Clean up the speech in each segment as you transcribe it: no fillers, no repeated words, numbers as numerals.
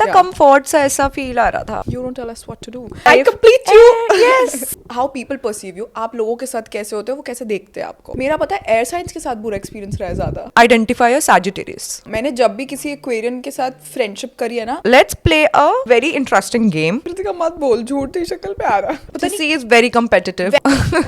कितना कंफर्ट सा ऐसा फील आ रहा था. You don't tell us what to do. I complete you. Yes. How people perceive you. आप लोगों के साथ कैसे होते हो, वो कैसे देखते हैं आपको. मेरा पता है एयर साइंस के साथ बुरा एक्सपीरियंस रहा है ज्यादा. Identify a Sagittarius. मैंने जब भी किसी एक्वेरियन के साथ फ्रेंडशिप करी है ना. Let's play a very interesting game. Kritika मत बोल, झूठ तेरी शक्ल पे आ रहा. पता नहीं. She is very competitive.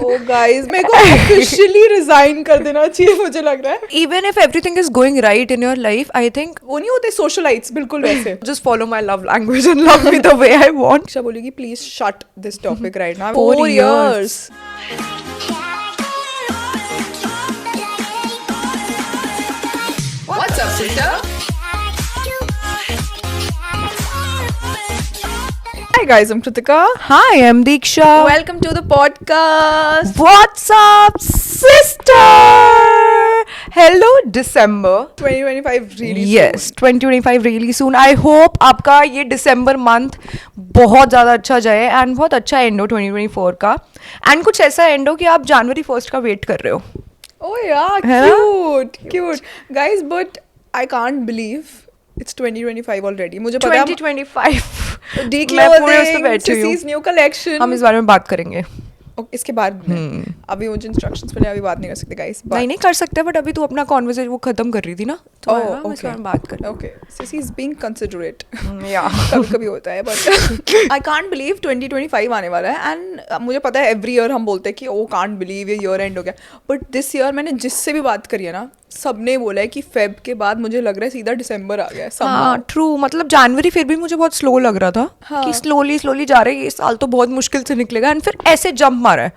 Oh guys, मेरे को officially resign कर देना चाहिए मुझे लग रहा है. Even if everything is going right in your life, I think वो नहीं होते socialites बिल्कुल वैसे. just follow my love language and love me the way I want. अक्षा बोलेगी please shut this topic right now. 4 years. What's up, sister? Hi guys, I'm Kritika. Hi, I'm Deeksha. Welcome to the podcast. What's up, sister? Hello, December. 2025 really Yes, soon. 2025 really soon. I hope आपका ये दिसंबर month बहुत ज़्यादा अच्छा जाए and बहुत अच्छा and हो 2024 का. एंड कुछ ऐसा एंड हो कि आप जनवरी 1 का वेट कर रहे हो. Oh yeah, cute. Guys, but I can't believe it's 2025 already. मुझे पता है 2025 मैं पूरे उस पे बैठी हूँ. New collection. हम इस बारे में बात करेंगे. इसके बाद अभी मुझे इंस्ट्रक्शंस मिले, अभी बात नहीं कर सकते गाइस. नहीं कर सकते, बट अभी तू अपना कॉन्वर्सेशन वो खत्म कर रही थी ना, तो हम इस बारे में बात करें. Okay, Sisi is being considerate. या कभी होता है, बट आई कांट बिलीव 2025 आने वाला है. एंड मुझे पता है एवरी ईयर हम बोलते हैं कि ओ कांट बिलीव ये ईयर एंड हो गया, बट दिस ईयर मैंने जिससे भी बात करी है ना, सबने बोला है कि फेब के बाद मुझे लग रहा है सीधा दिसंबर आ गया है. हाँ ट्रू. मतलब जनवरी फिर भी मुझे बहुत स्लो लग रहा था कि स्लोली जा रहे हैं, ये साल तो बहुत मुश्किल से निकलेगा, एंड फिर ऐसे जंप मारा है.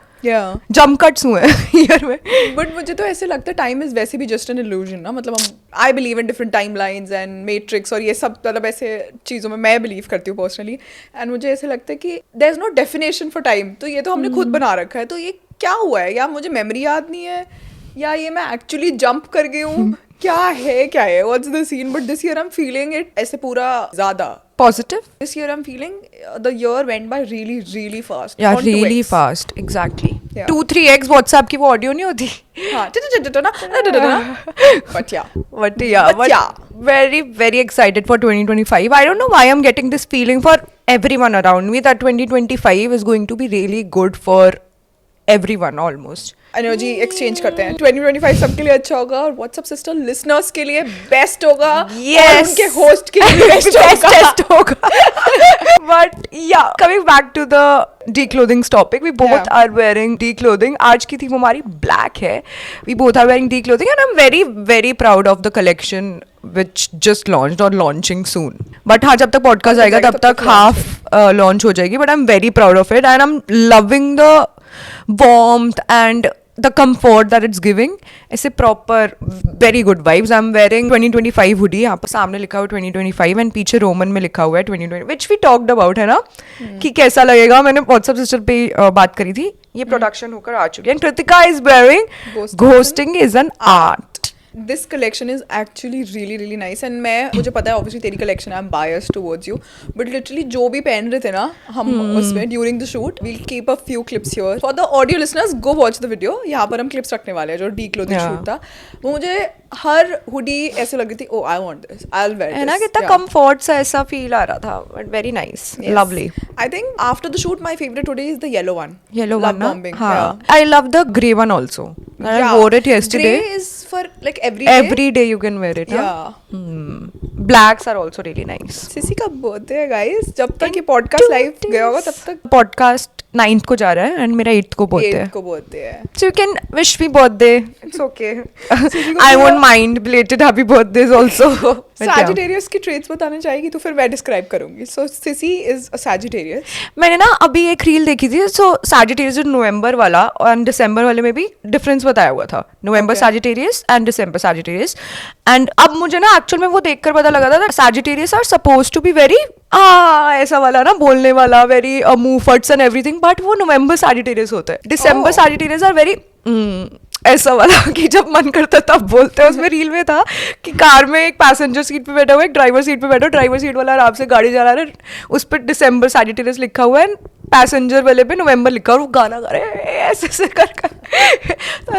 जंप कट्स हुए ईयर में. बट मुझे तो ऐसे लगता है टाइम इज वैसे भी जस्ट एन इल्यूजन ना. मतलब हम I believe in different time lines and matrix और ये सब, मतलब ऐसे चीज़ों में मैं बिलीव करती हूँ पर्सनली. एंड मुझे ऐसे लगता है कि there is no definition for time. तो ये तो हमने खुद बना रखा है. तो ये क्या हुआ है, या मुझे मेमोरी याद नहीं है, या ये मैं एक्चुअली जंप कर गई हूँ, क्या है what's the scene. But this year I am feeling it ऐसे पूरा ज़्यादा positive. This year I'm feeling the year went by really fast. Yeah, On really 2x. fast. Exactly. Yeah. 2-3x WhatsApp की वो ऑडियो नहीं होती. हाँ, but yeah. Very excited for 2025. I don't know why I'm getting this feeling for everyone around me that 2025 is going to be really good for everyone almost. Energy exchange करते हैं. 2025 सबके लिए अच्छा होगा, और व्हाट्सएप सिस्टर लिसनर्स के लिए best होगा. Yes. और उनके होस्ट के लिए बेस्ट होगा. But yeah, coming back to the declothing topic, we both are wearing declothing. आज की थीम हमारी black है. We both are wearing declothing and I'm very proud of the collection which just launched or launching soon. But हाँ, जब तक podcast आएगा तब तक half launch हो जाएगी. But I'm very proud of it and I'm loving the warmth and the comfort that it's giving. ऐसे proper very good vibes. I'm wearing 2025 hoodie. यहाँ पर सामने लिखा हुआ 2025 and पीछे रोमन में लिखा हुआ है 2020, which we talked about है ना, कि कैसा लगेगा. मैंने व्हाट्सएप सिस्टर पे बात करी थी. ये प्रोडक्शन होकर आ चुकी है. And Kritika is wearing Ghosting is an art. This collection is actually really nice. And मुझे पता है obviously तेरी collection, I'm biased towards you, but literally जो भी पहन रहे थे ना हम उसमें during the shoot, we'll keep a few clips here for the audio listeners. Go watch the video. यहाँ पर हम clips रखने वाले हैं जो declothing shoot था. वो मुझे हर हुडी ऐसे लग रही थी, oh I want this, I'll wear this. है ना, कितना comfort सा ऐसा feel आ रहा था. But very nice. Yes. Lovely. I think after the shoot my favorite hoodie is the yellow one. Yellow Love one ना? bombing. हाँ. Yeah. I love the grey one also. I wore it yesterday. Grey is for like every day. Every day you can wear it. Yeah. Blacks are also really nice. Sisi का birthday है guys. जब तक ये podcast live गया होगा तब तक podcast 9th को जा रहा है एंड मेरा 8th को बर्थडे है. है. So you can wish me birthday. It's okay. I won't mind belated happy birthdays also. Sagittarius की traits बताना चाहेगी तो फिर मैं डिस्क्राइब करूंगी. So Sissy is a Sagittarius. मैंने ना अभी एक रील देखी थी. So Sagittarius जो नवंबर वाला और दिसंबर वाले में भी डिफरेंस बताया हुआ था. नवंबर Sagittarius and December Sagittarius. And अब मुझे ना एक्चुअल में वो देखकर पता लगा था Sagittarius are supposed to be very ऐसा वाला ना, बोलने वाला, वेरी मूव फट्स एंड एवरीथिंग, बट वो नवंबर Sagittarius होता है. दिसंबर Sagittarius आर वेरी ऐसा वाला कि जब मन करता तब बोलते हैं. उसमें रील में था कि कार में एक पैसेंजर सीट पे बैठा हुआ है, एक ड्राइवर सीट पे बैठा, ड्राइवर सीट वाला आराम से गाड़ी चला रहा है, उस पर दिसंबर Sagittarius लिखा हुआ है. पैसेंजर वाले पे नवंबर लिखा और वो गाना गा रहे हैं ऐसे ऐसे कर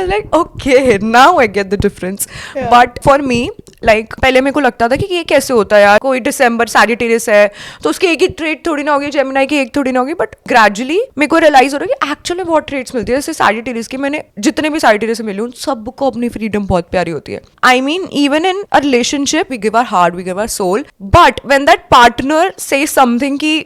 like okay now I get the difference. But for me like पहले मेरे को लगता था कि ये कैसे होता है यार, कोई दिसंबर सैजिटेरियस है तो उसकी एक ही ट्रेट थोड़ी ना होगी, जेमिनाई की एक थोड़ी ना होगी. बट ग्रेजुअली मेरे को रियलाइज हो रहा है कि एक्चुअली में बहुत ट्रेट्स मिलती है. जैसे सैजिटेरियस की मैंने जितने भी सैजिटेरियस से मिली उन सबको अपनी फ्रीडम बहुत प्यारी होती है. I mean even in a relationship we give our heart, we give our soul, but when that partner से समथिंग की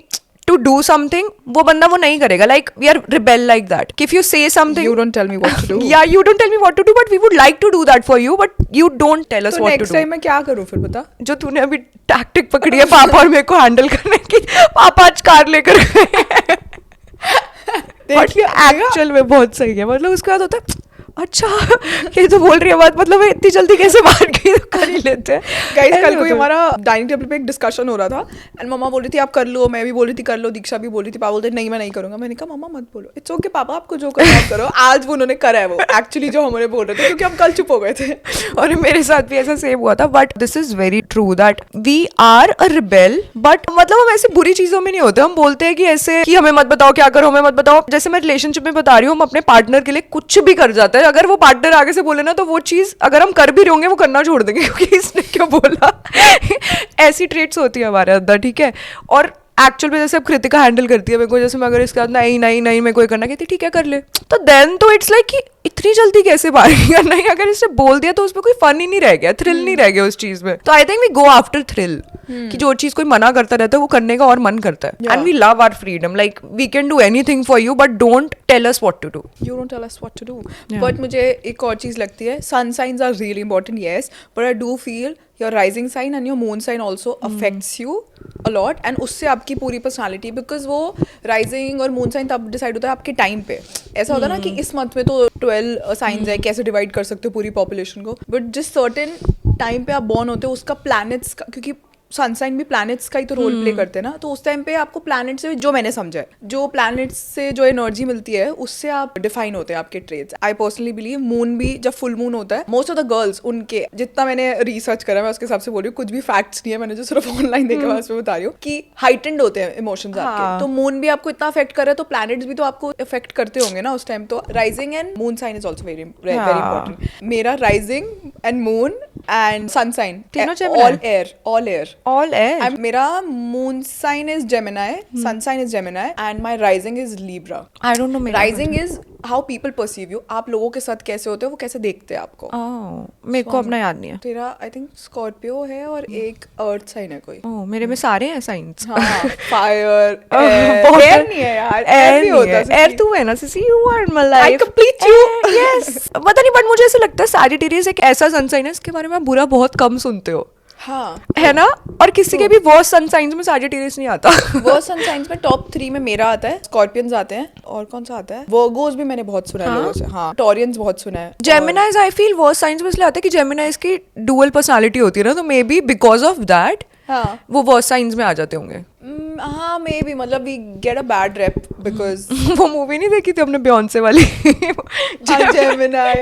to do something, वो बंदा वो नहीं करेगा. Like we are rebel like that. If you say something, You don't tell me what to do. Yeah, you don't tell me what to do, but we would like to do that for you, but you don't tell us तो what to next do. time मैं क्या करूँ फिर बता. जो तूने अभी tactic पकड़ी है पापा और मेरे को हैंडल करने की, पापा आज कार लेकर गए. But actual में बहुत सही है. मतलब उसके बाद होता है अच्छा ये तो बोल रही है बात, मतलब इतनी जल्दी कैसे बाहर गई, तो कर ही लेते हैं. गाइस कल को हमारा डाइनिंग टेबल पे एक डिस्कशन हो रहा था एंड मम्मा बोल रही थी आप कर लो, मैं भी बोल रही थी कर लो, दीक्षा भी बोल रही थी, पापा बोलते नहीं मैं नहीं करूंगा. मैंने कहा मम्मा मत बोलो, इट्स ओके पापा आपको जो करना आप करो. आज वो उन्होंने करा है वो एक्चुअली जो हमारे बोल रहे थे, क्योंकि हम कल चुप हो गए थे. और मेरे साथ भी ऐसा सेम हुआ था. But this is very true that we are a rebel, but मतलब हम ऐसे बुरी चीजों में नहीं होते. हम बोलते हैं कि ऐसे कि हमें मत बताओ क्या करो, हमें मत बताओ. जैसे मैं रिलेशनशिप में बता रही हूँ, हम अपने पार्टनर के लिए कुछ भी कर जाते हैं. अगर वो पार्टनर आगे से बोले ना तो वो चीज अगर हम कर भी रहे होंगे वो करना छोड़ देंगे क्योंकि इसने क्यों बोला. ऐसी ट्रेट्स होती है हमारे अंदर, ठीक है. और एक्चुअल में जैसे अब कृतिका हैंडल करती है मेरे को, जैसे मैं अगर इसके बाद नहीं नहीं नहीं मेरे को ये करना, कहती ठीक है कर ले, तो देन तो इट्स लाइक कि इतनी जल्दी कैसे बाहर करना है. अगर इसने बोल दिया तो उसमें कोई फन ही नहीं रह गया, थ्रिल नहीं रह गया उस चीज में. तो I think we go after thrill, कि जो चीज कोई मना करता रहता है वो करने का और मन करता है. And we love our freedom, like we can do anything for you but don't tell us what to do. You don't tell us what to do. But मुझे एक और चीज़ लगती है, sun signs are really important, yes, but I do feel your rising sign and your moon sign also affects you a lot, and उससे आपकी पूरी personality, because वो rising और moon sign तब decide होता है आपके टाइम पे. ऐसा होता है ना कि इस मंथ में तो 12 साइंस है, कैसे डिवाइड कर सकते हो पूरी पॉपुलेशन को, बट जिस सर्टेन टाइम पे आप बॉर्न होते हो उसका प्लैनेट्स का, क्योंकि सनसाइन भी प्लैनेट्स का ही तो रोल प्ले करते हैं ना, तो उस टाइम पे आपको प्लैनेट से, जो मैंने समझा है, जो प्लैनेट्स से जो एनर्जी मिलती है उससे आप डिफाइन होते हैं आपके traits. I personally believe moon भी जब फुल मून होता है, मोस्ट ऑफ द गर्ल्स उनके, जितना मैंने रिसर्च करा मैं उसके हिसाब से बोल रही हूँ, कुछ भी फैक्ट्स नहीं है, मैंने जो सिर्फ ऑनलाइन देखा मैं उसमें बता रही हूँ कि हाइटेंड होते हैं इमोशंस आपके. तो मून भी आपको इतना अफेक्ट कर रहा है तो प्लैनेट्स भी तो आपको अफेक्ट करते होंगे ना उस टाइम. तो rising and moon sign is also very important. मेरा rising and moon and sun sign all air. मेरा moon sign is Gemini, sun sign is Gemini, and my rising is Libra. I don't know. Rising is how people perceive you. आप लोगों के साथ कैसे होते हो, वो कैसे देखते हैं आपको. मेरे को अपना याद नहीं है. तेरा I think Scorpio है और एक Earth sign है कोई. मेरे में सारे हैं साइंस. Fire, air नहीं है यार. Air भी होता है. Air तू है ना cc, you are my life. I complete you. Yes. पता नहीं, बट मुझे ऐसा लगता है Sagittarius एक ऐसा सन साइन है इसके बारे में बुरा बहुत कम सुनते हो. हाँ है ना. और किसी के भी वर्स्ट सन साइंस में Sagittarius नहीं आता. वर्स्ट सन साइंस में टॉप 3 में मेरा आता है, स्कॉर्पियंस आते हैं, और कौन सा आता है, वर्गोस भी मैंने बहुत सुना है लोगों से. हाँ, टॉरियंस बहुत सुना है. जेमिनाइज आई फील वर्स्ट साइंस में इसलिए आते हैं कि जेमिनाइज की डुअल पर्सनालिटी होती है ना, तो maybe because of that वो वर्स्ट साइंस में आ जाते होंगे. हाँ मे बी, मतलब we get a bad rep because वो मूवी नहीं देखी थी हमने बियॉन्से वाली, जेमिनाई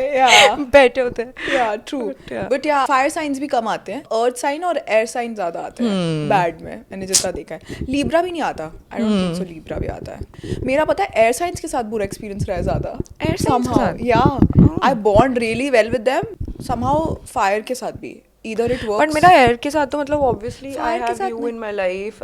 बैठे होते हैं. या ट्रू. बट या फायर साइंस भी कम आते हैं, अर्थ साइन और एयर साइन ज्यादा आते हैं बैड में, मैंने जितना देखा है. लीब्रा भी नहीं आता, I don't think so Libra भी आता है. मेरा पता है एयर साइंस के साथ बुरा एक्सपीरियंस रहा है ज्यादा. एयर साइंस के साथ या I bond really well with them. Somehow fire के साथ भी either it works. बट मेरा एयर के साथ तो मतलब obviously I have you in my life.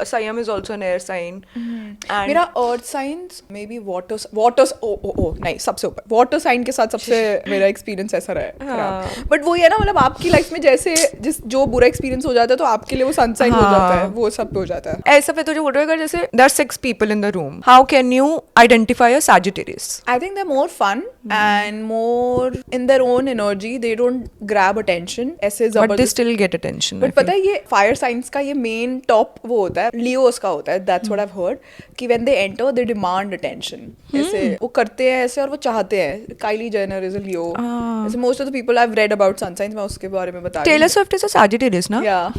Siam is also an air sign. And मेरा earth signs maybe waters नहीं, सबसे ऊपर water sign के साथ सबसे मेरा एक्सपीरियंस ऐसा रहा है. बट वो ये ना, मतलब आपकी लाइफ में जैसे जो बुरा एक्सपीरियंस हो जाता है तो आपके लिए वो सन साइन हो जाता है, वो सब हो जाता है. ऐसा फिर तुझे बोल रहा है जैसे there are 6 people in the room. How can you identify a Sagittarius? I think they're more fun and more in their own energy. They don't grab attention. But they still get attention. But पता है ये fire science का ये main top वो होता है, Leos का होता है. That's what I have heard कि when they enter they demand attention. ऐसे वो करते हैं ऐसे, और वो चाहते हैं. Kylie Jenner is a Leo. ऐसे most of the people I have read about sun signs, मैं उसके बारे में बता रही हूं. Taylor Swift is a Sagittarius ना. या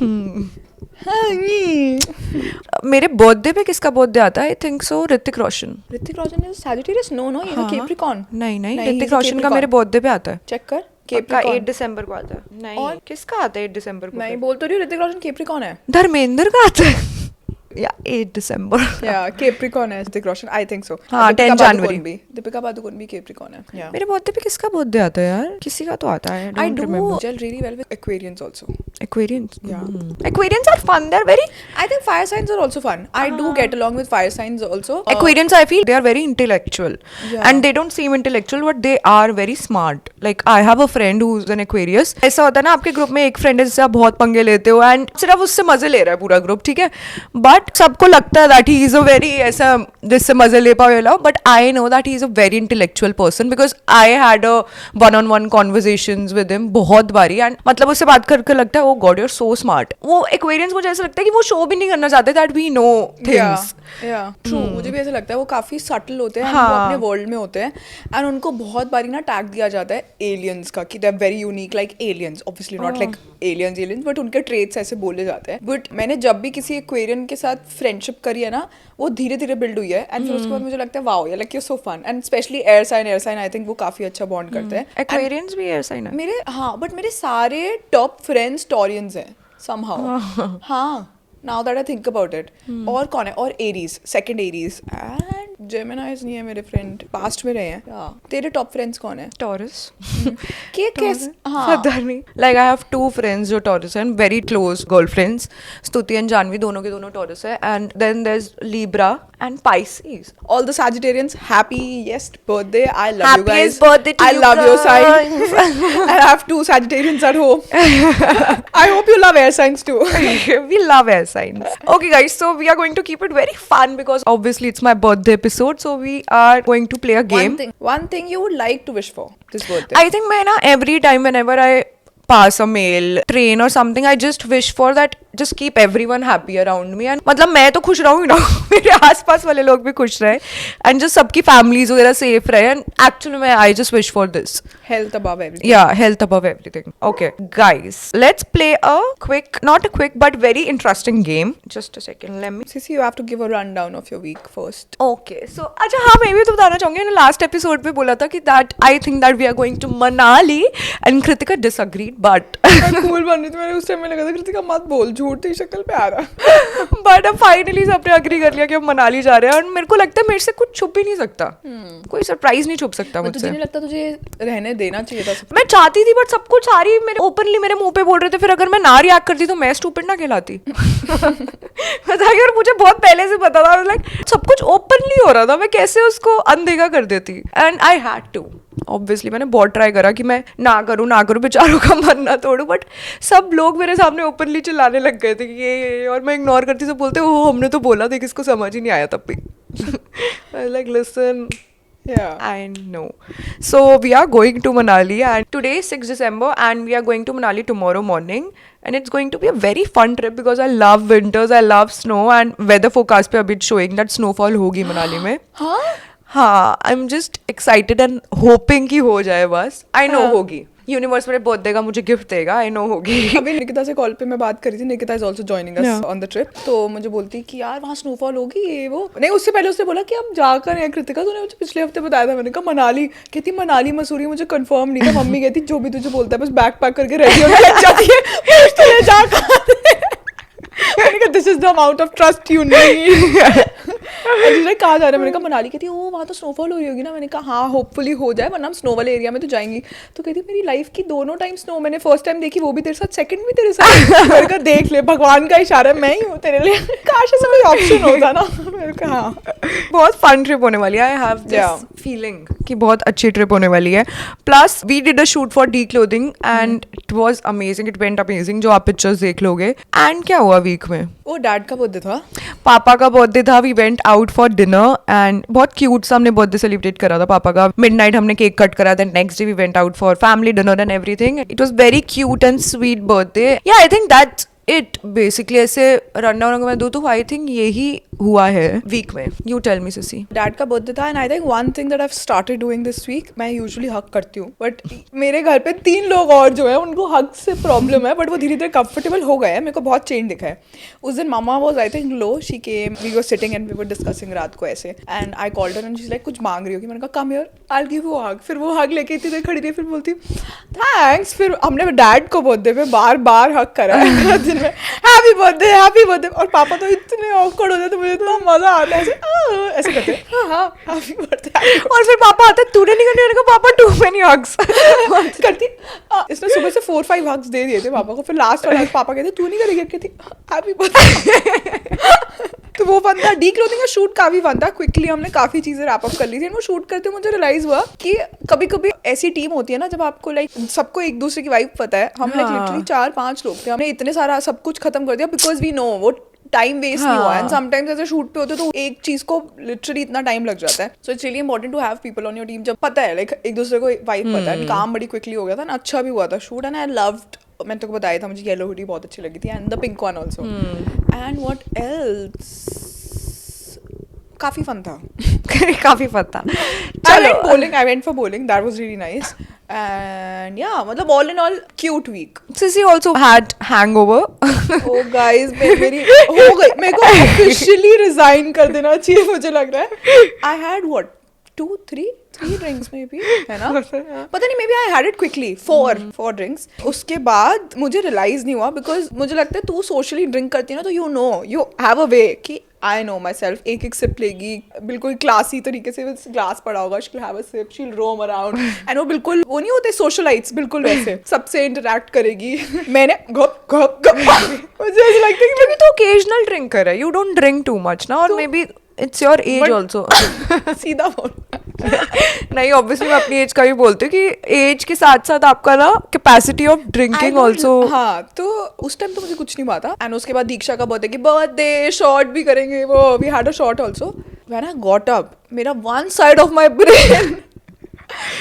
मेरे बर्थडे पे किसका बर्थडे आता है? I think so Hrithik Roshan. Hrithik Roshan is Sagittarius? No ये तो कैप्रिकॉर्न. नहीं ऋतिक रोशन का मेरे बर्थडे पे आता है. चेक कर. का 8 दिसंबर को आता है. नहीं, और किसका आता है 8 दिसंबर को? नहीं, बोल तो रही हूँ ऋतिक रोशन कैप्रिकॉर्न है. धर्मेंद्र का आता है. Yeah, 8 December. Yeah, Capricorn है Hrithik Roshan, I think so. हाँ, दीपिका 10 पादुकोण January. भी, दीपिका पादुकोण भी Capricorn है. Yeah. मेरे बर्थडे पे किसका बर्थडे आता है यार? किसी का तो आता है. I don't do remember. gel really well with Aquarians also. Aquarians. Yeah. Aquarians are fun. They're very. I think fire signs are also fun. I do get along with fire signs also. Aquarians, I feel they are very intellectual, Yeah. and they don't seem intellectual, but they are very smart. Like I have a friend who's an Aquarius. ऐसा होता है ना आपके group में एक friend है जिससे आप बहुत पंगे लेते हो एंड सिर्फ उससे मजे ले रहा है पूरा ग्रुप, ठीक है, बट सबको लगता है that he is a very ऐसा जिससे मजे ले पाओ ये लो, but I know that he is a very intellectual person because I had a one on one conversations with him बहुत बारी एंड मतलब उससे बात करके लगता है oh god you are so smart. वो एक्वेरियंस मुझे ऐसा लगता है कि वो शो भी नहीं करना चाहते that we know things. True, मुझे भी ऐसा लगता है वो काफी सटल होते हैं, हाँ. वो अपने वर्ल्ड में होते हैं एंड उनको बहुत बारी ना टैग दिया जाता है एलियंस का कि they are very unique like aliens, obviously not like aliens but उनके ट्रेट्स ऐसे बोले जाते हैं. बट मैंने जब भी किसी एक्वेरियन के साथ फ्रेंडशिप करी है ना वो धीरे धीरे बिल्ड हुई है एंड फिर उसके बाद मुझे लगता है wow like you so fun and especially air sign I think वो काफी अच्छा बॉन्ड करते हैं. एक्वेरियंस भी एयर साइन है मेरे हाँ बट मेरे सारे टॉप फ्रेंड्स टॉरियंस हैं somehow. हाँ, now that I think about it. और कौन है? और एरीज, सेकंड एरीज एंड जेमिनाइज नहीं है मेरे फ्रेंड, पास्ट में रहे हैं. तेरे टॉप फ्रेंड्स कौन है? Taurus. के कैस? हाँ. पता नहीं. Like I have 2 friends जो Taurus हैं, very close girlfriends. स्तुति and जानवी दोनों के दोनों Taurus है. And then there's Libra and Pisces. All the Sagittarians, happiest birthday. I love you guys. Happiest birthday to I you love your sign. guys. And I have 2 Sagittarians at home. I hope you love air signs too. We love air signs. Okay guys, so we are going to keep it very fun because obviously it's my birthday episode, so we are going to play a game. One thing you would like to wish for this birthday. I think मैं ना every time whenever I pass a mail, train or something, I just wish for that just keep everyone happy around me. And मतलब मैं तो खुश रहूँ ना, मेरे आसपास वाले लोग भी खुश रहे and just सबकी families वगैरह safe रहे. And actually मैं I just wish for this. Health above everything. Yeah, health above everything. Okay, guys, let's play a quick, not a quick but very interesting game. Just a second, let me. Sissy, you have to give a rundown of your week first. Okay, so अच्छा हाँ मैं भी तो बताना चाहूँगी मैंने last episode पे बोला था कि that I think that we are going to Manali and Kritika disagreed but मैं cool बन रही थी, मैंने उस टाइम में लगा था कृतिका मत बोल, झूठ तेरी शक्ल पे आ रहा. बट अब फाइनली सबने अग्री कर लिया कि हम मनाली जा रहे हैं और मेरे को लगता है मेरे से कुछ छुप ही नहीं सकता. कोई सरप्राइज नहीं छुप सकता तुझे मुझसे. नहीं लगता तुझे रहने देना चाहिए था? मैं चाहती थी बट सब कुछ सारी मेरे ओपनली मेरे मुंह पे बोल रहे थे, फिर अगर मैं ना रिएक्ट करती तो मैं स्टूपिड ना कहलाती. बताइए, और मुझे बहुत पहले से पता था लाइक सब कुछ ओपनली हो रहा था, मैं कैसे उसको अनदेखा कर देती. And I had to obviously मैंने बहुत ट्राई करा कि मैं ना करूँ बेचारों का मन ना तोड़ूं, बट सब लोग मेरे सामने ओपनली चिल्लाने लग गए थे कि ये और मैं इग्नोर करती तो बोलते वो हमने तो बोला था, किसको समझ ही नहीं आया तब भी. Like listen. Yeah. I know. So we are going to Manali and today is 6 December and we are going to Manali tomorrow morning and it's going to be a very fun trip because I love winters, I love snow and weather forecast पे अभी showing that snowfall होगी मनाली में. हाँ? हाँ, I'm just excited and hoping कि हो जाए बस. I know होगी. यूनिवर्स मेरे बर्थडे का मुझे गिफ्ट देगा, आई नो होगी. अभी निकिता से कॉल पे मैं बात करी थी, Nikita is also joining us on the trip. तो मुझे बोलती कि यार वहाँ स्नोफॉल होगी ये वो. नहीं, उससे पहले उसने बोला कि अब जाकर है कृतिका, तूने मुझे पिछले हफ्ते बताया था. मैंने कहा मनाली. कहती मनाली मसूरी, मुझे कंफर्म नहीं था. मम्मी कहती जो भी तुझे बोलता है बस बैग पैक करके रेडी होने लग जाती है. तो ले जाकर मैंने कहा this is the amount of trust you need. कहाँ जा रहे हैं? मैंने कहा मनाली. कहती है ओ वहाँ तो स्नोफॉल हो रही होगी ना. मैंने कहा हाँ होपफुली हो जाए, वरना हम स्नो वाले एरिया में तो जाएंगी. तो कहती मेरी लाइफ की दोनों टाइम स्नो मैंने फर्स्ट टाइम देखी, वो भी तेरे साथ, सेकंड भी तेरे साथ. मैंने कहा देख ले, भगवान का इशारा है, मैं ही हूँ तेरे लिए. काश ऐसा कोई ऑप्शन होता ना. मैंने कहा हाँ बहुत फन ट्रिप होने वाली है. आई हैव दिस फीलिंग कि बहुत अच्छी ट्रिप होने वाली है. Plus we did a shoot for the clothing and it was amazing, it went amazing. जो आप पिक्चर्स देख लोगे. एंड क्या हुआ वीक में? वो डैड का बर्थडे था, पापा का बर्थडे था. We went out for dinner and बहुत क्यूट सा हमने बर्थडे सेलिब्रेट करा था पापा का. मिडनाइट हमने केक कट करा था. Next day we went out for family dinner and everything. It was very cute and sweet birthday. या I think that's it basically. ऐसे रन डाउन अगर मैं दूँ तो आई थिंक यही हुआ है वीक में. You tell me Sisi. Dad का बर्थडे था and I think one thing that I have started doing this week, मैं यूजुअली हग करती हूँ बट मेरे घर पे 3 लोग और जो है उनको हग से प्रॉब्लम है, बट वो धीरे धीरे कंफर्टेबल हो गए हैं. मेरे को बहुत चेंज दिखा है. उस दिन मामा was I think low, she came, we were sitting and we were discussing रात को ऐसे and I called her and she is like कुछ मांग रही होगी. मैंने कहा come here I will give you a hug. फिर वो हग लेके इतनी देर खड़ी रही, फिर बोलती थैंक्स. फिर हमने डैड को बर्थडे पे बार बार हग करा. किचन में हैप्पी बर्थडे और पापा तो इतने ऑकवर्ड हो जाते, मुझे इतना मजा आता है ऐसे करते हाँ हाँ हैप्पी बर्थडे और फिर पापा आते तूने नहीं करने का, पापा टू मेनी हग्स करती। इसने सुबह से 4-5 हग्स दे दिए थे पापा को, फिर लास्ट वाला पापा कहते तू नहीं करेगी, कहती हैप्पी बर्थडे। तो वो फन था, डीक्लोथिंग का शूट काफी फन था, क्विकली हमने काफी चीजें रैप अप कर ली थी। वो शूट करते मुझे रियलाइज हुआ कि कभी कभी ऐसी टीम होती है ना जब आपको लाइक सबको एक दूसरे की वाइब पता है। हम लाइक लिटरली 4-5 लोग थे, हमने इतने सारा सब कुछ खत्म कर दिया बिकॉज वी नो वो टाइम वेस्ट नहीं हुआ। एंड समटाइम्स ऐसे शूट पे होते तो एक चीज को लिटरली इतना टाइम लग जाता है। So it's really important to have people on your team जब पता है लाइक एक दूसरे को वाइब पता है। काम बड़ी क्विकली हो गया था ना, अच्छा भी हुआ था शूट। एंड आई लव्ड, मैंने तो बताया था मुझे येलो हुडी बहुत अच्छी लगी थी and the pink one also. And what else, काफी फन था। काफी फन था। I went for bowling, that was really nice. And yeah, मतलब all in all cute week. Sissy also had hangover. Oh guys, मेरी हो गई, मेरे को officially resign कर देना चाहिए मुझे लग रहा है। I had what 3 drinks maybe, है ना? पता नहीं, maybe I had it quickly, 4 drinks. उसके बाद मुझे realize नहीं हुआ because मुझे लगता है तू socially drink करती है ना तो you know, you have a way कि I know myself, एक सिप लेगी बिल्कुल क्लासी तरीके से, ग्लास पड़ा होगा, she'll have a sip, she'll roam around and वो बिल्कुल वो नहीं होते socialites, बिल्कुल वैसे सबसे interact करेगी। मैंने घप मुझे ऐसा लगता है कि क्योंकि तो occasional drinker है, you don't drink too much ना, और maybe it's your age also. सीधा बोल नहीं, ऑब्वियसली मैं अपनी एज का भी बोलती हूँ कि एज के साथ साथ आपका ना कैपेसिटी ऑफ ड्रिंकिंग ऑल्सो। हाँ, तो उस टाइम तो मुझे कुछ नहीं पता। एंड उसके बाद दीक्षा का बर्थडे शॉट भी करेंगे, वो we had a shot also. When I got up, मेरा one side of my brain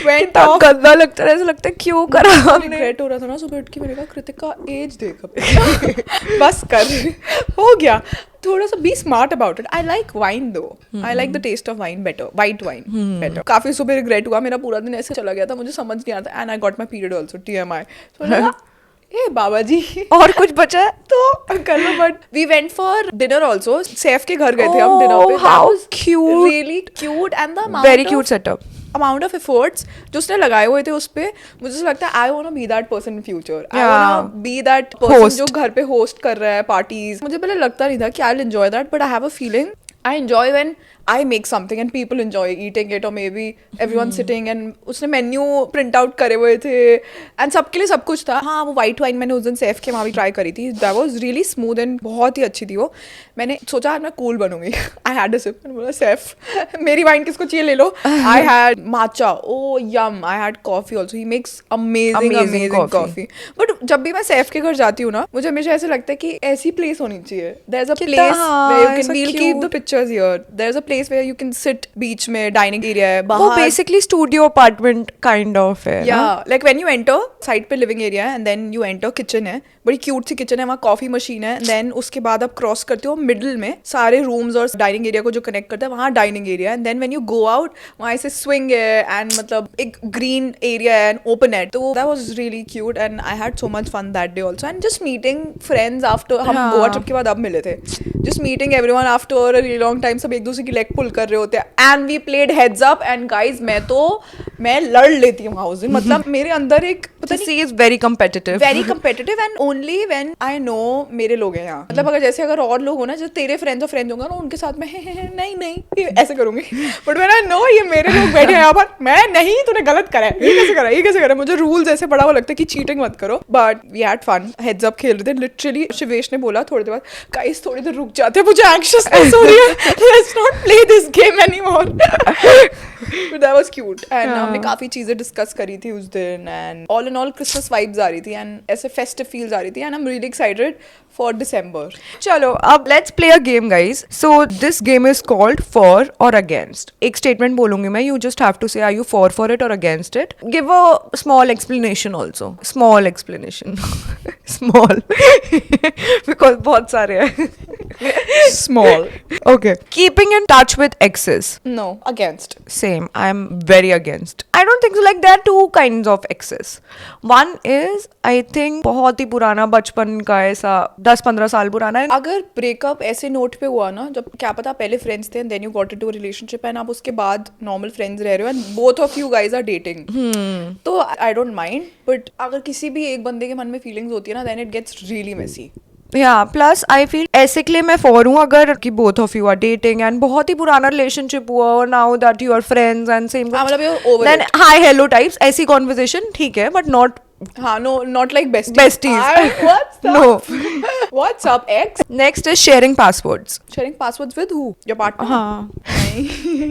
went off. गंदा लगता है, ऐसा लगता है क्यों करा हमने। रिग्रेट हो रहा था ना, सुबह उठ के मैंने कहा कृतिका एज देख अपनी बस कर हो गया। थोड़ा सा be smart about it. I like wine दो, I like the taste of wine better, white wine better. काफी सुबह रिग्रेट हुआ, मेरा पूरा दिन ऐसे चला गया था, मुझे समझ नहीं आता। And I got my period also, TMI। So ए बाबा जी और कुछ बचा है तो कर लो। But we went for dinner also, Saif के घर गए थे हम डिनर पे। How cute, really cute and the very cute setup, amount of efforts जो उसने लगाए हुए थे उस पे, मुझे ऐसा लगता है I want to be that person in future. I want to be that person जो घर पे होस्ट कर रहा है पार्टीज। मुझे पहले लगता नहीं था कि I will enjoy that, but I have a feeling I enjoy when I make something and people enjoy eating it, or maybe everyone sitting and उसने मेन्यू प्रिंट आउट करे हुए थे एंड सबके लिए सब कुछ था। हाँ, वो वाइट वाइन मैंने उस दिन सैफ के वहाँ भी ट्राई करी थी, that was really smooth and बहुत ही अच्छी थी वो। मैंने सोचा आज मैं कूल बनूंगी। आई हैड अ सिप, मैंने बोला सैफ मेरी वाइन किसको चाहिए ले लो। I had matcha, oh yum, I had coffee also, he makes amazing coffee। But जब भी मैं सैफ के घर जाती हूँ ना, मुझे हमेशा ऐसा लगता है कि ऐसी प्लेस होनी चाहिए, there is a place where you can, we'll keep the pictures here, there is a place where you can sit बीच में, डाइनिंग एरिया है बाहर। वो basically studio apartment kind of है। या like when you enter, side पे living area है and then you enter, kitchen है, बड़ी क्यूट सी किचन है, वहाँ कॉफी मशीन है। देन उसके बाद आप क्रॉस करते हो, मिडिल में सारे रूम्स और डाइनिंग एरिया को जो कनेक्ट करता है वहाँ डाइनिंग एरिया है। And then when you go out, वहाँ ऐसे स्विंग है एंड मतलब एक ग्रीन एरिया है एंड ओपन है। तो that was really cute and I had so much fun that day also. And just meeting friends after, हम गोवा ट्रिप के बाद अब मिले थे, just meeting everyone after a really long time. सब एक दूसरे की लेग पुल कर रहे होते हैं and we played heads up. And guys मैं लड़ लेती हूँ हाउस में, मतलब मेरे अंदर एक Sissy is very competitive and only when I know मेरे लोग हैं यहाँ। मतलब अगर और लोग हो ना, जो तेरे फ्रेंड्स और फ्रेंड्स होंगे ना, उनके साथ में नहीं ये ऐसे करूंगी। बट व्हेन आई नो ये मेरे लोग बैठे हैं यहाँ पर, मैं नहीं, तूने गलत करा है, ये कैसे करा। मुझे रूल्स ऐसे पड़ा हुआ लगता है कि चीटिंग मत करो। But we had fun, heads up खेल रहे थे लिटरली। शिवेश ने बोला थोड़ी देर बाद, गाइस थोड़ी देर रुक जाते हैं, मुझे एंग्शियसनेस हो रही है, let's not play this game anymore. That was cute and हमने काफी चीजें डिस्कस करी थी उस दिन and all in all Christmas vibes आ रही थी एंड ऐसे फेस्टिव फील्स आ रही थी and I am really excited for December. चलो अब let's play a game guys. So this game is called for और अगेंस्ट। एक स्टेटमेंट बोलूंगी मैं, you just have to say are you for it और against it. Give a small explanation also, small explanation small because बहुत सारे हैं। Small. Okay. Keeping in touch with exes. No, against. Same. I'm very against. I don't think so. Like there are two kinds of exes. One is I think बहुत ही पुराना बचपन का, ऐसा 10-15 साल पुराना है। अगर ब्रेकअप ऐसे नोट पे हुआ ना, जब क्या पता पहले फ्रेंड्स थे then you got into a relationship and आप उसके बाद नॉर्मल फ्रेंड्स रह रहे हो and both of you guys are dating, तो आई डोंट माइंड। बट अगर किसी भी एक बंदे के मन में फीलिंग्स होती है ना, then it gets really messy. या प्लस आई फील ऐसे के लिए मैं फॉर हूँ अगर कि both of you are dating and बहुत ही पुराना रिलेशनशिप हुआ और now that you are friends and same हाँ, मतलब you're over then it. Hi hello types ऐसी कॉन्वर्जेशन ठीक है बट नॉट हाँ, no, not like besties. Besties. What's up? No. What's up, ex? Next is sharing passwords. Sharing passwords with who? Your partner? हाँ. नहीं.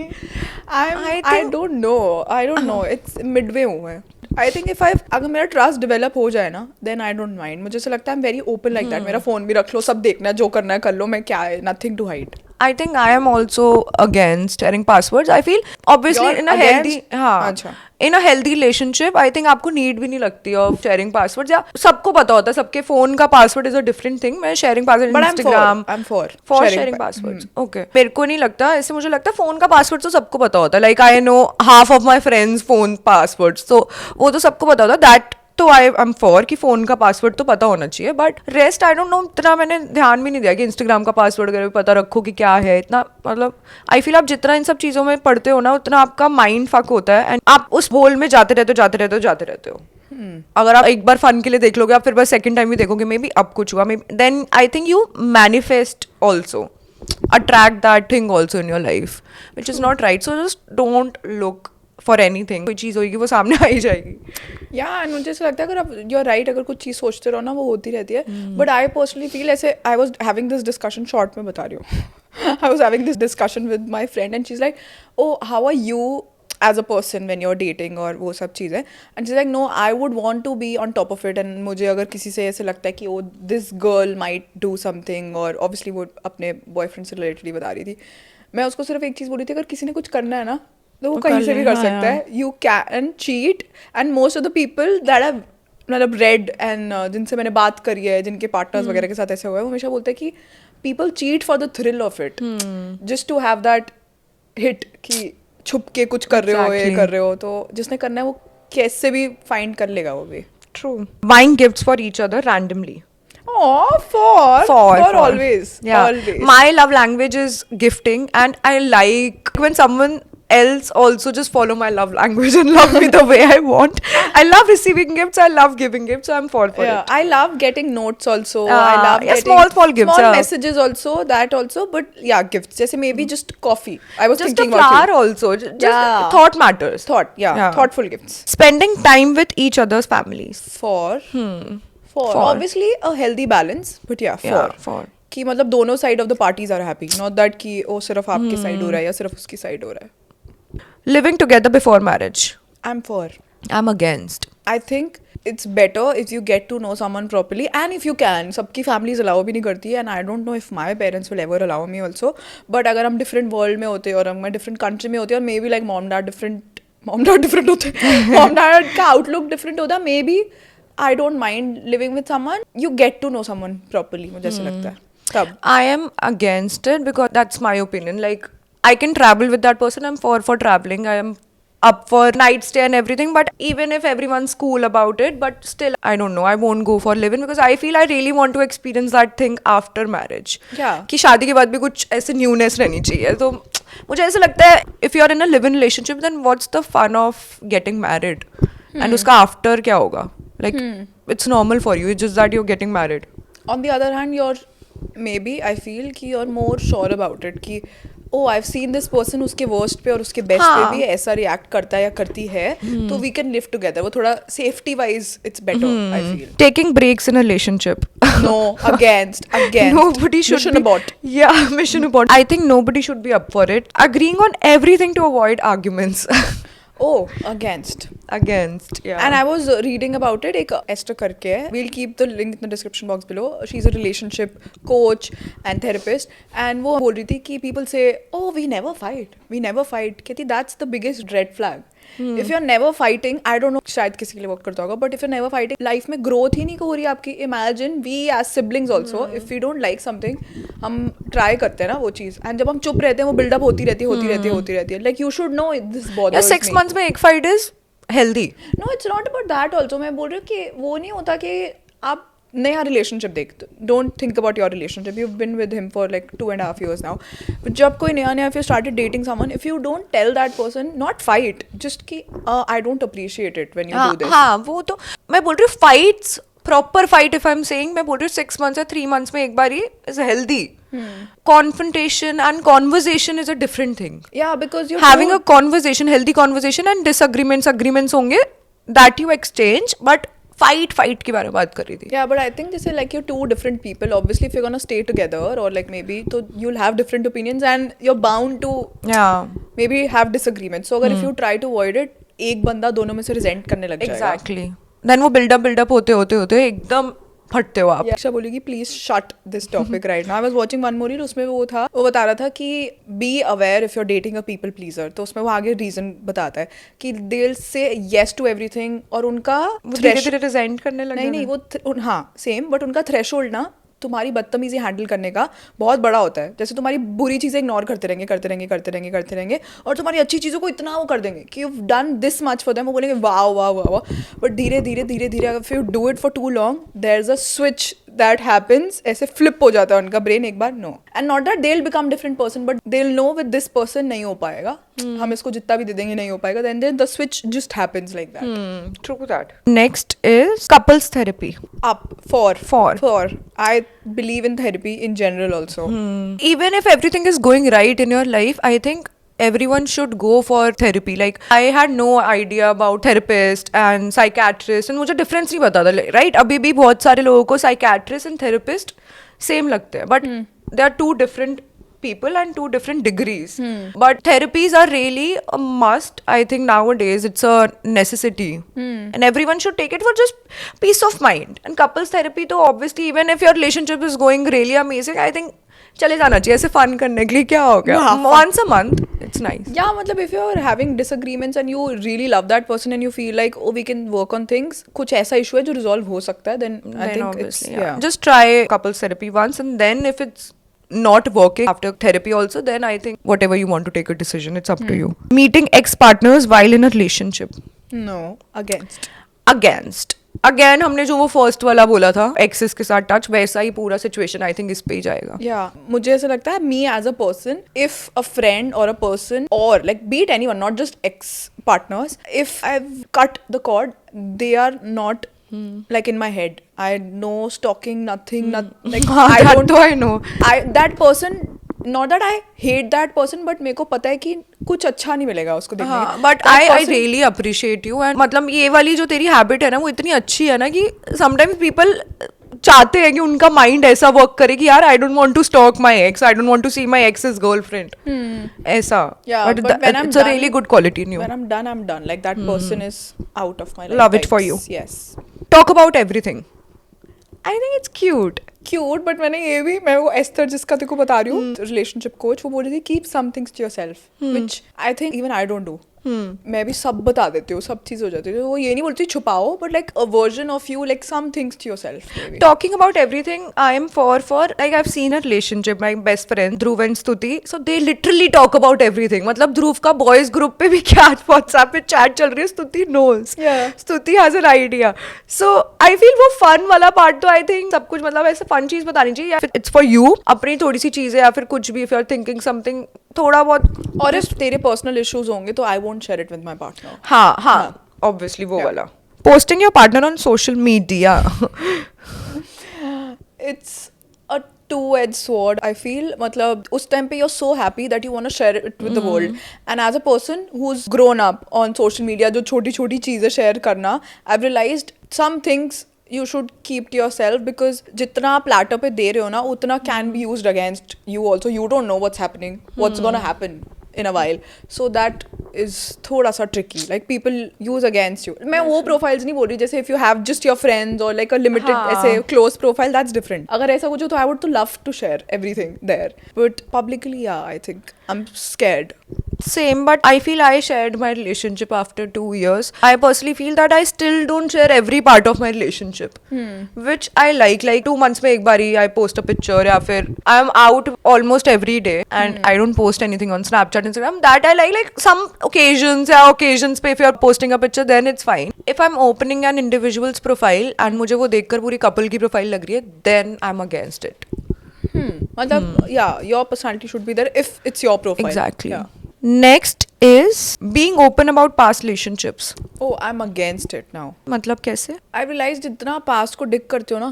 I think- don't know. I don't know. It's midway हूँ मैं. I think if I अगर मेरा trust develop हो जाए ना then I don't mind. मुझे ऐसा लगता है I'm very open like that. मेरा फोन भी रख लो, सब देखना है, जो करना है कर लो, मैं क्या है, nothing to hide. I think I am also against sharing passwords. I feel obviously You're in a against? healthy हाँ अच्छा. in a healthy relationship I think आपको need भी नहीं लगती of sharing passwords या सबको पता होता है सबके phone का password is a different thing. मैं sharing password But Instagram I'm for for sharing sharing pa- passwords. Okay. मेरे को नहीं लगता ऐसे मुझे लगता है phone का password तो सबको पता होता है like I know half of my friends phone passwords तो वो तो सबको पता होता है that तो आई एम फॉर कि फ़ोन का पासवर्ड तो पता होना चाहिए but rest I don't know इतना मैंने ध्यान भी नहीं दिया कि इंस्टाग्राम का पासवर्ड वगैरह भी पता रखो कि क्या है इतना मतलब आई फील आप जितना इन सब चीज़ों में पढ़ते हो ना उतना आपका माइंड फक होता है एंड आप उस होल में जाते रहते हो अगर आप एक बार फन के लिए देख लोगे आप फिर बस सेकंड टाइम भी देखोगे मे बी अब कुछ हुआ then I think you manifest also attract that thing also in your life which is not right so just don't look for anything कोई चीज़ होगी वो सामने आ ही जाएगी या मुझे ऐसा लगता है अगर आप यूर राइट अगर कुछ चीज़ सोचते रहो ना वो होती रहती है बट आई पर्सनली फील ऐसे I was having this discussion short में बता रही हूँ I was having this discussion with my friend and she is like oh how are you as a person when you are dating और वो सब चीज़ें and she like no I would want to be on top of it and मुझे अगर किसी से ऐसे लगता है कि oh this girl might do something और ऑब्वियसली वो अपने बॉयफ्रेंड से रिलेटेड ही बता रही थी मैं उसको सिर्फ एक चीज़ बोली थी अगर किसी ने कुछ करना है ना तो वो तो कहीं कर से भी ले, कर हाँ, सकता है you can cheat and most of the people that have मतलब रेड एंड जिनसे मैंने बात करी है जिनके पार्टनर्स वगैरह के साथ ऐसे हुआ है वो हमेशा बोलते हैं कि people cheat for the thrill of it just to have that hit कि छुप के कुछ कर रहे हो ये Exactly. कर रहे हो तो जिसने करना है वो कैसे भी फाइंड कर लेगा वो भी true buying gifts for each other randomly Oh, for always. Yeah. Always. My love language is gifting, and I like when someone else also just follow my love language and love me the way I want. I love receiving gifts. I love giving gifts. So I'm for Yeah, it. I love getting notes also. I Ah, love yeah, getting small gifts, small yeah. messages also. That also, but yeah, gifts. जैसे maybe just coffee. I was Just a thinking about flower you. also. Just Yeah. thought matters. Thought, yeah, thoughtful gifts. Spending time with each other's families. For obviously a healthy balance, but yeah, Yeah, for. कि मतलब दोनों side of the parties are happy, not that कि वो सिर्फ आपके side हो रहा है या सिर्फ उसकी side हो रहा है. Living together before marriage. I'm for. I'm against. I think it's better if you get to know someone properly and if you can. सबकी families allow भी नहीं करती है and I don't know if my parents will ever allow me also. But अगर हम different world में होते और हम different country में होते और maybe like mom dad different होते mom dad का outlook different होता maybe I don't mind living with someone. You get to know someone properly मुझे ऐसा लगता है तब. I am against it because that's my opinion. Like, I can travel with that person. I'm for traveling. I am up for night stay and everything. But even if everyone's cool about it, but still, I don't know. I won't go for live-in because I feel I really want to experience that thing after marriage. Yeah. कि शादी के बाद भी कुछ ऐसे newness रहनी चाहिए. तो मुझे ऐसा लगता है if you are in a live-in relationship, then what's the fun of getting married? And उसका after क्या होगा? Like, it's normal for you. It's just that you're getting married. On the other hand, maybe I feel कि you're more sure about it कि oh I've seen this person उसके worst पे और उसके best पे हाँ. भी ऐसा react करता है या करती है तो we can live together. वो थोड़ा safety wise it's better I feel. Taking breaks in a relationship. No, against. Nobody should Mission be. abort. Yeah, mission abort. I think nobody should be up for it. Agreeing on everything to avoid arguments. Oh, against. Against, yeah. And I was reading about it. एक Esther करके है. We'll keep the link in the description box below. She's a relationship coach and therapist. And वो बोल रही थी कि people say, oh, we never fight. We never fight. कहती that's the biggest red flag. If you're never fighting, I don't know शायद किसी के लिए work करता होगा, but if you're never fighting, life में growth ही नहीं हो रही आपकी. Imagine we as siblings also, if we don't like something, हम try करते हैं ना वो चीज़. And जब हम चुप रहते हैं वो build up होती रहती है. Like you should know this bothers Yeah, 6 me. months में एक fight is healthy. No, it's not about that also. मैं बोल रही हूँ कि वो नहीं होता कि आप नया रिलेशनशिप देख don't think about your relationship you been with him for like 2.5 years now जब कोई नया if you started dating someone if you don't tell that person not fight just कि I don't appreciate it when you do this हाँ वो तो मैं बोल रही हूँ fights proper fight if I am saying, मैं बोल रही हूँ 6 months या 3 months में एक बार ही is healthy. Confrontation and conversation is a different thing. Yeah, because you're Having a conversation, healthy conversation and agreements होंगे that you exchange, but fight के बारे में बात कर रही थी. Yeah, but I think this is like you're two different people. Obviously, if you're gonna stay together or like maybe, so you'll have different opinions and you're bound to Yeah. maybe have disagreements. So अगर if you try to avoid it, एक बंदा दोनों में से resent करने लग जाएगा. Exactly. Then वो build up होते एकदम फटते हो आप. यक्षा बोलेगी please shut this topic right now. I was watching one more, उसमें वो बता रहा था कि be aware if you are dating a people pleaser. तो उसमें वो आगे रीजन बताता है कि they will say yes to everything और उनका धीरे-धीरे रिजेंट करने लगे. नहीं वो हाँ सेम, बट उनका थ्रेशोल्ड ना तुम्हारी बदतमीजी हैंडल करने का बहुत बड़ा होता है. जैसे तुम्हारी बुरी चीज़ें इग्नोर करते रहेंगे और तुम्हारी अच्छी चीज़ों को इतना वो कर देंगे कि you done this much for them. वो बोलेंगे वाह वाह वाह वाह. बट धीरे धीरे अगर you do it for too long there is a switch that happens. ऐसे फ्लिप हो जाता है उनका ब्रेन एक बार. No and not that they will become different person, but they will no with this person नहीं हो पाएगा. हम इसको जितना भी दे देंगे नहीं हो पाएगा. Then the switch just happens like that. True that. Next is couples therapy. Up for I believe in therapy in general also. Even if everything is going right in your life, I think everyone should go for therapy. Like I had no idea about therapist and psychiatrist, and मुझे difference नहीं पता था, right? अभी भी बहुत सारे लोगों को psychiatrist and therapist same लगते हैं, but they are two different people and two different degrees. But therapies are really a must. I think nowadays it's a necessity, and everyone should take it for just peace of mind. And couples therapy, तो obviously even if your relationship is going really amazing, I think चले जाना चाहिए ऐसे fun करने के लिए. क्या हो गया, once a month it's nice. Yeah, मतलब if you're having disagreements and you really love that person and you feel like oh we can work on things, कुछ ऐसा issue है जो resolve हो सकता है, then I think obviously, it's yeah. Just try couples therapy once, and then if it's not working after therapy also, then I think whatever you want to take a decision, it's up to you. Meeting ex-partners while in a relationship. No, against. Again हमने जो वो first वाला बोला था access के साथ touch, वैसा ही पूरा सिचुएशन आई थिंक इस पे ही जाएगा. Yeah, मुझे ऐसा लगता है me as a person, if a friend or a person or like be it anyone, not just ex partners, if I've cut the cord, they are not like in my head. I know stalking, nothing, like I know. That person, not that I hate that person, but मेरे को पता है कि कुछ अच्छा नहीं मिलेगा उसको देखने के. But I really appreciate you. And मतलब ये वाली जो तेरी हैबिट है ना वो इतनी अच्छी है ना कि समटाइम्स पीपल चाहते हैं कि उनका माइंड ऐसा वर्क करे कि यार I don't want to stalk my ex, I don't want to see my ex's girlfriend. ऐसा. But it's a really good quality in you. When I'm done. Like that person is out of my life. Love it for you. Yes. Talk about everything. I think it's cute. But मैं वो Esther जिसका तेरे को बता रही हूँ relationship coach, वो बोल रही थी keep some things to yourself, which I think even I don't do. मैं भी सब बता देती हूँ, सब चीज़ हो जाती है. वो ये नहीं बोलती छुपाओ, but like a version of you, like some things to yourself. Talking about everything, I am for like I've seen a relationship, my best friend Dhruv and Stuti, so they literally talk about everything. मतलब ध्रुव का boys group पे भी क्या WhatsApp पे chat चल रही है, Stuti knows. Stuti has an idea. So I feel वो fun वाला part तो I think सब कुछ मतलब ऐसे fun चीज़ बतानी चाहिए, या फिर it's for you अपनी थोड़ी सी चीज़ें, या फिर कुछ भी if you're thinking something थोड़ा बहुत. और if तेरे पर्सनल इश्यूज होंगे तो I won't share it with my partner. हाँ ऑब्वियसली वो वाला. Posting your partner on social media, it's a two-edged sword. I feel मतलब उस टाइम पे you're so happy that you want to share it with the world, and as a person who's grown up on social media, जो छोटी छोटी चीज़ें share करना, I've realized some things you should keep to yourself, because जितना आप platter पे दे रहे हो ना उतना can be used against you also. You don't know what's happening, what's gonna happen in a while, so that is थोड़ा सा tricky, like people use against you. मैं वो profiles नहीं बोल रही, जैसे if you have just your friends or like a limited ऐसे close profile, that's different. अगर ऐसा कुछ हो तो I would to love to share everything there, but publicly yeah, I think I'm scared. Same, but I feel I shared my relationship after 2 years. I personally feel that I still don't share every part of my relationship, which I like 2 months में एक बारी I post a picture, या फिर I am out almost every day and I don't post anything on Snapchat, Instagram. That I like some occasions, या occasions पे if you are posting a picture then it's fine. If I'm opening an individual's profile and मुझे वो देखकर पूरी couple की profile लग रही है, then I'm against it. मतलब yeah, your personality should be there if it's your profile. Exactly. Yeah. Next is being open about past relationships. Oh, I'm against it now. मतलब कैसे? I realize जितना past को dig करते हो ना,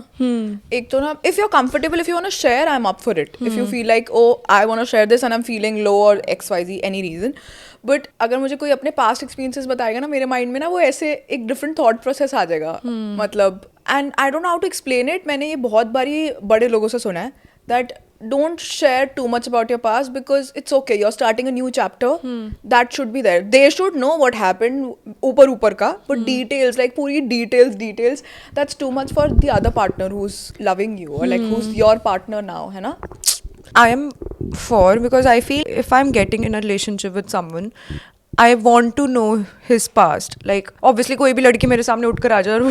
एक तो ना, if you're comfortable, if you want to share, I'm up for it. If you feel like, oh, I want to share this and I'm feeling low or XYZ, any reason. But अगर मुझे कोई अपने past experiences बताएगा ना, मेरे mind में ना वो ऐसे एक different thought process आ जाएगा. मतलब, and I don't know how to explain it. मैंने ये बहुत बारी बड़े लोगों से सुना है that don't share too much about your past because it's okay, you're starting a new chapter. That should be there. They should know what happened ऊपर का, but details, like पूरी details, that's too much for the other partner who's loving you or like who's your partner now, है ना? I am for, because I feel if I'm getting in a relationship with someone, I want to know his past. Like obviously कोई भी लड़की मेरे सामने उठकर आ जाए और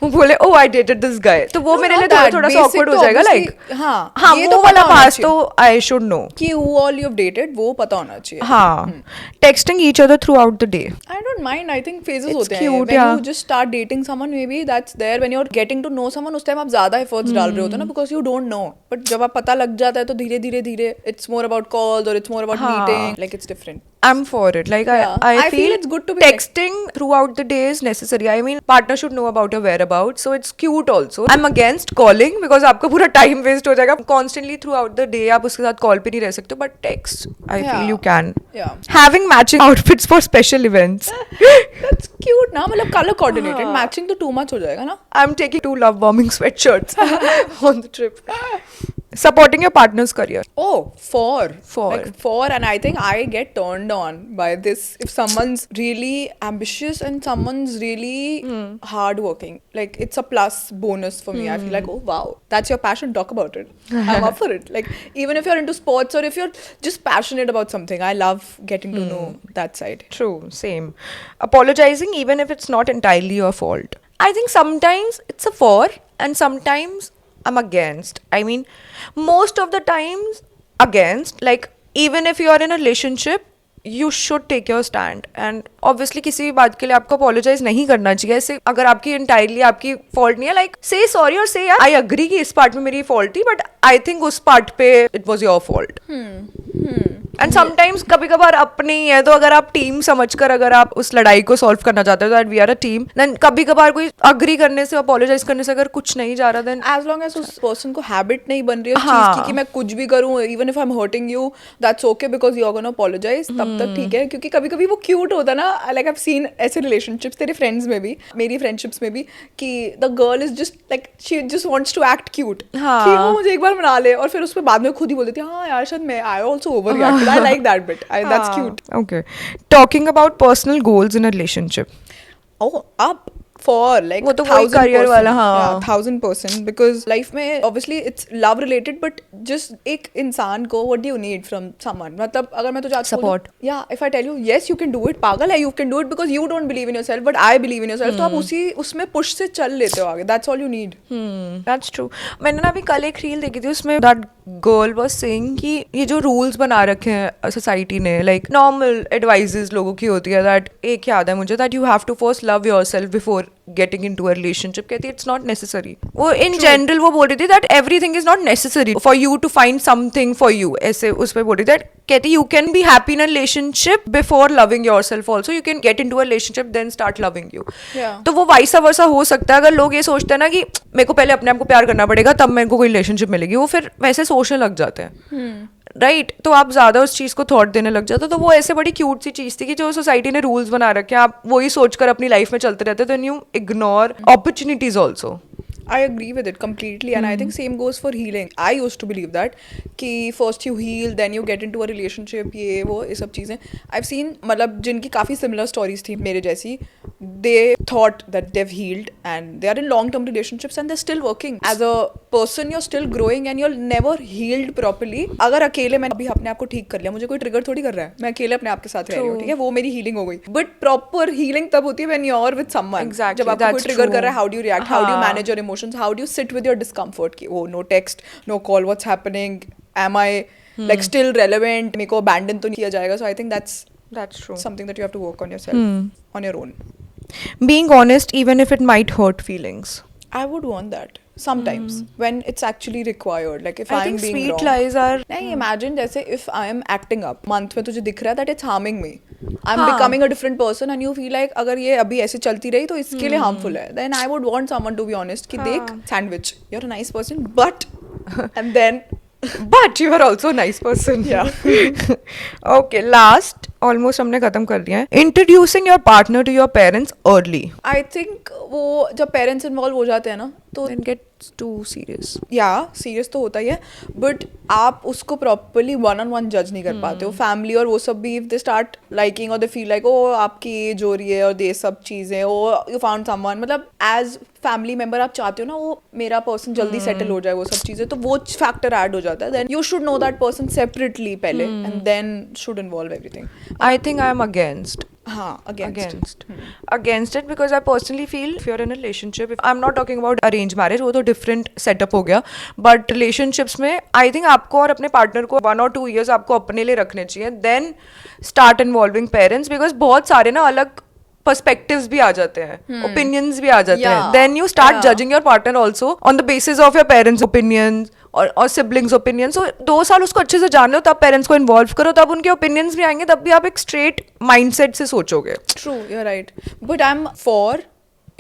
वो बोले oh I dated this guy, तो वो No, मेरे not लिए that. थोड़ा सा Basic awkward हो तो जाएगा. obviously, Like हाँ, ये तो वो वाला पता होना past तो I should know. कि who all you've dated वो पता होना चाहिए. हाँ, texting each other throughout the day. I don't mind. I think phases It's होते हैं. cute, When yeah. you just start dating someone, maybe that's there. When you're getting to know someone, उस time आप ज़्यादा efforts डाल रहे होते हो ना, because you don't know. But जब आप पता लग जाता है तो धीरे, it's more about calls or it's more about हाँ. meeting. Like it's different. I'm for it. Like Yeah. I I feel it's good to be texting throughout the day is necessary. I mean, partner should know about your whereabouts, so it's cute also. I'm against calling because आपका पूरा time waste हो जाएगा. Constantly throughout the day आप उसके साथ call पे नहीं रह सकते हो, but text I Yeah. feel you can. Yeah. Having matching outfits for special events. That's cute ना, मतलब color coordinated. Matching तो too much हो जाएगा ना. I'm taking 2 love bombing sweatshirts on the trip. Supporting your partner's career. Oh, for. For. Like for, and I think I get turned on by this if someone's really ambitious and someone's really hardworking. Like it's a plus bonus for me. I feel like, oh wow, that's your passion, talk about it. I'm up for it. Like even if you're into sports or if you're just passionate about something, I love getting to know that side. True, same. Apologizing even if it's not entirely your fault. I think sometimes it's a for and sometimes I'm against. I mean, most of the times against. Like even if you are in a relationship, you should take your stand. And obviously किसी भी बात के लिए आपको apologize नहीं करना चाहिए. ऐसे अगर आपकी entirely आपकी fault नहीं है, like say sorry और say I agree कि इस part में मेरी fault थी, but I think उस part पे it was your fault. And sometimes कभी कभार अपने ही है, तो अगर आप टीम समझकर अगर आप उस लड़ाई को सॉल्व करना चाहते हो, that we are a team, then कभी कभार कोई अग्री करने से अपोलोजाइज करने से अगर कुछ नहीं जा रहा, देन एज लॉन्ग एज उस पर्सन को हैबिट नहीं बन रही है उस चीज की कि मैं कुछ भी करूं, even if I am hurting you, that's okay because you are gonna apologise, तब तक ठीक है. क्योंकि कभी कभी वो क्यूट होता है ना, लाइक आई हैव सीन ऐसे रिलेशनशिप्स तेरे फ्रेंड्स में भी, मेरी फ्रेंडशिप्स में भी, कि the girl is just like she just wants to act cute, कि वो मुझे एक बार मना ले और फिर उसमें बाद में खुद ही बोल देती है हाँ यार शायद मैं I also over reacted, I like that bit. That's cute. Okay. Talking about personal goals in a relationship. Oh, up for like वो तो वही career वाला, हाँ. Yeah, 1000%. Because life में obviously it's love related, but just एक इंसान को what do you need from someone? मतलब अगर मैं तुझे आज Support. Yeah, if I tell you yes you can do it, पागल है, you can do it because you don't believe in yourself, but I believe in yourself. तो आप उसी उसमें push से चल लेते हो आगे. That's all you need. That's true. मैंने ना अभी कल एक रील देखी थी, उसमें that girl was saying कि ये जो रूल्स बना रखे हैं सोसाइटी ने, लाइक नॉर्मल एडवाइजेस लोगों की होती है, दैट एक याद है मुझे, that you have to first love yourself before getting into a relationship. कहती है इट्स नॉट नेसेसरी. वो इन जनरल वो बोल रही थी that everything is not necessary for you to find something for you. ऐसे उस पर बोल रही थी दैट कहती you can be happy in a relationship before loving yourself also. You can get into a relationship then start loving you. तो वो वाइसा वर्सा हो सकता है. अगर लोग ये सोचते हैं ना कि मेरे को पहले अपने आप को प्यार करना पड़ेगा तब मेरे को कोई रिलेशनशिप मिलेगी, वो फिर वैसे सोचने लग जाते हैं, राइट? तो आप ज्यादा उस चीज को थॉट देने लग जाते हो. तो वो ऐसे बड़ी क्यूट सी चीज थी कि जो सोसाइटी ने रूल्स बना रखे हैं, आप वही सोचकर अपनी लाइफ में चलते रहते हो, then you ignore opportunities also. I agree with it completely, and I think same goes for healing. I used to believe that कि first you heal, then you get into a relationship, ये वो ये सब चीज़ें. I've seen मतलब जिनकी काफ़ी similar stories थी मेरे जैसी, they thought that they've healed and they are in long-term relationships and they're still working. As a person, you're still growing and you're never healed properly. अगर अकेले मैंने अभी अपने आप को ठीक कर लिया, मुझे कोई ट्रिगर थोड़ी कर रहा है, मैं अकेले अपने आप के साथ रह रही हूँ, ठीक है, वो मेरी हीलिंग हो गई. बट प्रॉपर हीलिंग तब होती है when you're with someone. Exactly, जब आपको कोई that's ट्रिगर कर रहा है, true. how do you react, how do you manage your emotions, how do you sit with your discomfort ki oh no text, no call, what's happening, am I like still relevant, मेरे को abandon तो नहीं किया जाएगा. So I think that's true. something that you have to work on yourself on your own. Being honest even if it might hurt feelings. I would want that. sometimes when it's actually required, like if I I'm think being sweet wrong. lies are नहीं, imagine जैसे if I am acting up month में तुझे दिख रहा है that it's harming me, I'm हाँ. becoming a different person and you feel like अगर ये अभी ऐसे चलती रही तो इसके लिए harmful है, then I would want someone to be honest कि देख sandwich, you're a nice person but and then but you are also a nice person. Yeah. Okay, last almost हमने खत्म कर दिया है. Introducing your partner to your parents early. I think वो जब parents involve हो जाते हैं ना तो Then gets too serious. या सीरियस तो होता ही है, बट आप उसको प्रॉपरली वन ऑन वन जज नहीं कर पाते हो. फैमिली और वो सब भी इफ दे स्टार्ट लाइकिंग और दे फील लाइक ओ आपकी एज हो रही है और ये सब चीज़ें ओ यू फाउंड समवन, मतलब एज फैमिली मेम्बर आप चाहते हो ना वो मेरा पर्सन जल्दी सेटल हो जाए वो सब चीज़ें, तो वो फैक्टर ऐड हो जाता है. Then you should know that person separately पहले and then should involve everything. I think I am against. हाँ, Against it because I personally feel if you're in a relationship, if I'm not talking about arranged marriage, वो तो different setup हो गया, but relationships में I think आपको और अपने partner को 1 or 2 years आपको अपने लिए रखने चाहिए, then start involving parents because बहुत सारे ना अलग perspectives भी आ जाते हैं, opinions भी आ जाते हैं. Yeah. Then you start Yeah. judging your partner also on the basis of your parents' opinions और siblings' opinions. So 2 साल उसको अच्छे से जान लो, तब parents को involve करो, तब उनके opinions भी आएंगे, तब भी आप एक straight mindset से सोचोगे. True, you're right. But I'm for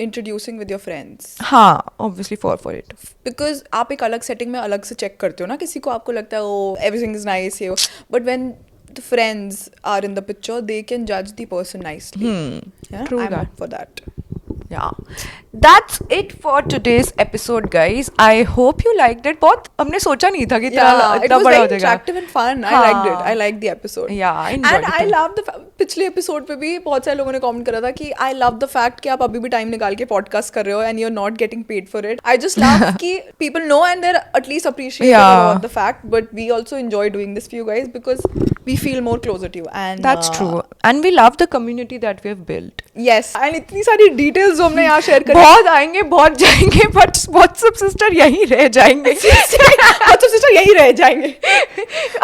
introducing with your friends. हाँ, obviously for it. बिकॉज आप एक अलग सेटिंग में अलग से चेक करते हो ना किसी को, आपको लगता है ओ एवरीथिंग इज नाइस ये, but when the friends are in the picture they can जज the person nicely. True I'm that. for that. Yeah, that's it for today's episode, guys. I hope you liked it. बहुत हमने सोचा नहीं था कि Yeah, it इतना was बड़ा हो very जाएगा. interactive and fun. I हाँ. liked it. I liked the episode. Yeah, I enjoyed And it I too. loved the पिछले एपिसोड पे भी बहुत सारे लोगों ने कमेंट करा था कि I love the fact कि आप अभी भी टाइम निकाल के पॉडकास्ट कर रहे हो and you're not getting paid for it. I just love कि people know and they're at least appreciative Yeah. about the fact, but we also enjoy doing this for you guys because we feel more closer to you. And That's true. And we love the community that we have built. Yes. And इतनी सारी details जो हमने यहाँ share करी. बहुत आएंगे, बहुत जाएंगे, but WhatsApp sister यहीं रह जाएंगे. WhatsApp sister यहीं रह जाएंगे.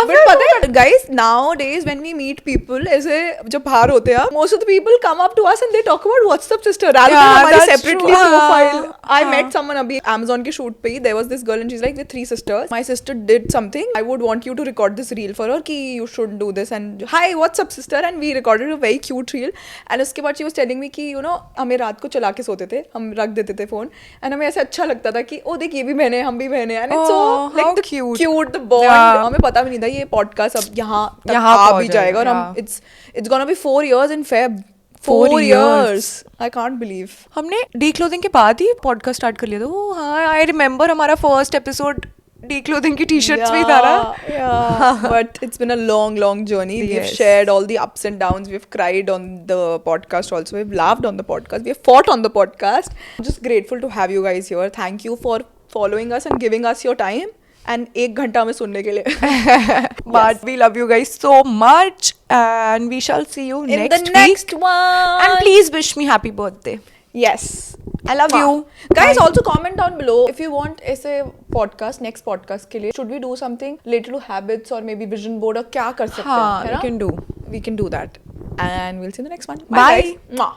But पता है guys, nowadays when we meet people ऐसे जब बाहर होते हैं, most of the people come up to us and they talk about WhatsApp sister rather than हमारी that's separately true. profile. I हाँ. met someone अभी Amazon के shoot पे ही, there was this girl and she's like with 3 sisters. My sister did something. I would want you to record this reel for her कि you should do this and hi what's up sister, and we recorded a very cute reel. And उसके बाद she was telling me कि you know हमें रात को चला के सोते थे, हम रख देते थे फोन, and हमें ऐसे अच्छा लगता था कि ओ देख ये भी बहने हम भी बहने, and it's so Oh, like how the cute the bond. Yeah. हमें पता भी नहीं था ये पॉडकास्ट अब यहाँ तक यहाँ आ पहुंच भी जाएगा और हम जाएगा. it's gonna be 4 years in Feb. 4 4 years. years. I can't believe. हमने declothing के बाद ही पॉडकास्ट स्टार्ट कर लिया था. ओह हाँ, आई रिमेम्बर हमारा फर्स्ट एपिसोड declothing की टी-शर्ट्स में ही था ना. Yeah. But it's been a long journey. We've Yes. shared all the ups and downs. We've cried on the podcast also. We've laughed on the podcast. We've fought on the podcast. I'm just grateful to have you guys here. Thank you for following us and giving us your time. And 1 घंटा में सुनने के लिए. But we love you guys so much and we shall see you In next the next week. one. And please wish me happy birthday. Yes. I love you. Guys, Bye. also comment down below if you want ऐसे podcast, next podcast के लिए should we do something related to habits or maybe vision board और क्या कर सकते हैं, हाँ, है we ना? can do. We can do that. And we'll see you in the next one. Bye. Guys. Mwah.